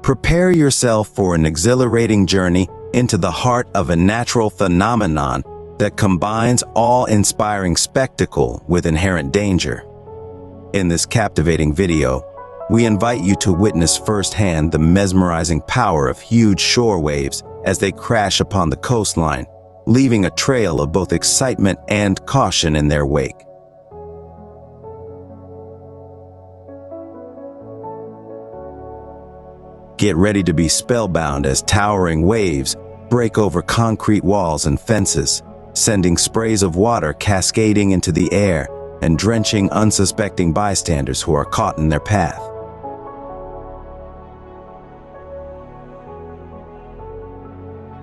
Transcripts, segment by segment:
Prepare yourself for an exhilarating journey into the heart of a natural phenomenon that combines awe-inspiring spectacle with inherent danger. In this captivating video, we invite you to witness firsthand the mesmerizing power of huge shore waves as they crash upon the coastline, leaving a trail of both excitement and caution in their wake. Get ready to be spellbound as towering waves break over concrete walls and fences, sending sprays of water cascading into the air and drenching unsuspecting bystanders who are caught in their path.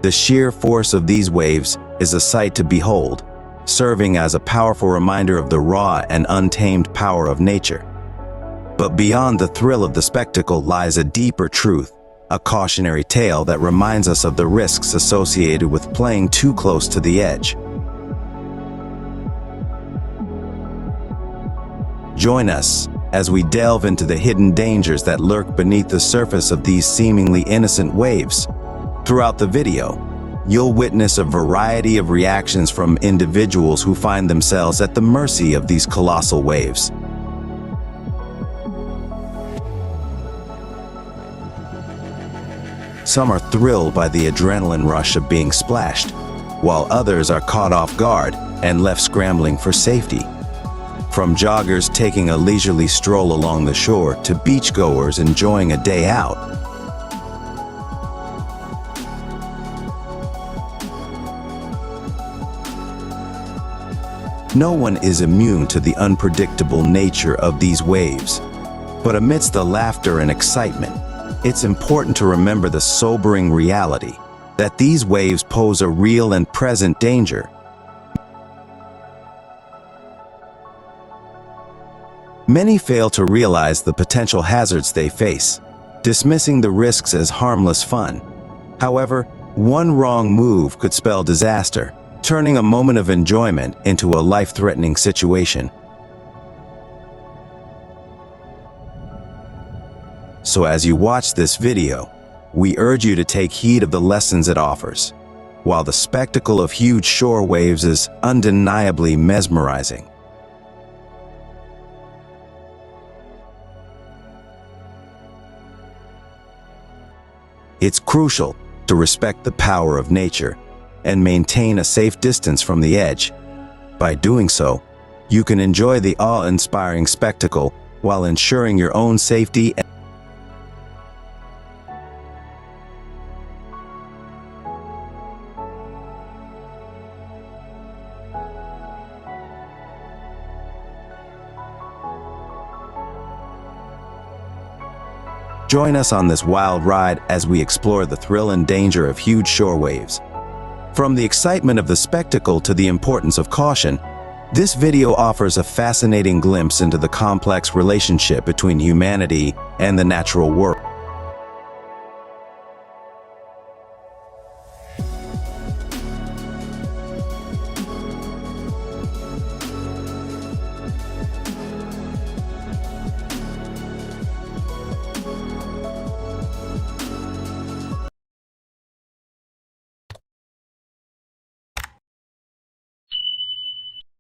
The sheer force of these waves is a sight to behold, serving as a powerful reminder of the raw and untamed power of nature. But beyond the thrill of the spectacle lies a deeper truth, a cautionary tale that reminds us of the risks associated with playing too close to the edge. Join us as we delve into the hidden dangers that lurk beneath the surface of these seemingly innocent waves. Throughout the video, you'll witness a variety of reactions from individuals who find themselves at the mercy of these colossal waves. Some are thrilled by the adrenaline rush of being splashed, while others are caught off guard and left scrambling for safety. From joggers taking a leisurely stroll along the shore to beachgoers enjoying a day out, no one is immune to the unpredictable nature of these waves. But amidst the laughter and excitement, it's important to remember the sobering reality that these waves pose a real and present danger. Many fail to realize the potential hazards they face, dismissing the risks as harmless fun. However, one wrong move could spell disaster, turning a moment of enjoyment into a life-threatening situation. So as you watch this video, we urge you to take heed of the lessons it offers. While the spectacle of huge shore waves is undeniably mesmerizing, it's crucial to respect the power of nature and maintain a safe distance from the edge. By doing so, you can enjoy the awe-inspiring spectacle while ensuring your own safety. Join us on this wild ride as we explore the thrill and danger of huge shore waves. From the excitement of the spectacle to the importance of caution, this video offers a fascinating glimpse into the complex relationship between humanity and the natural world.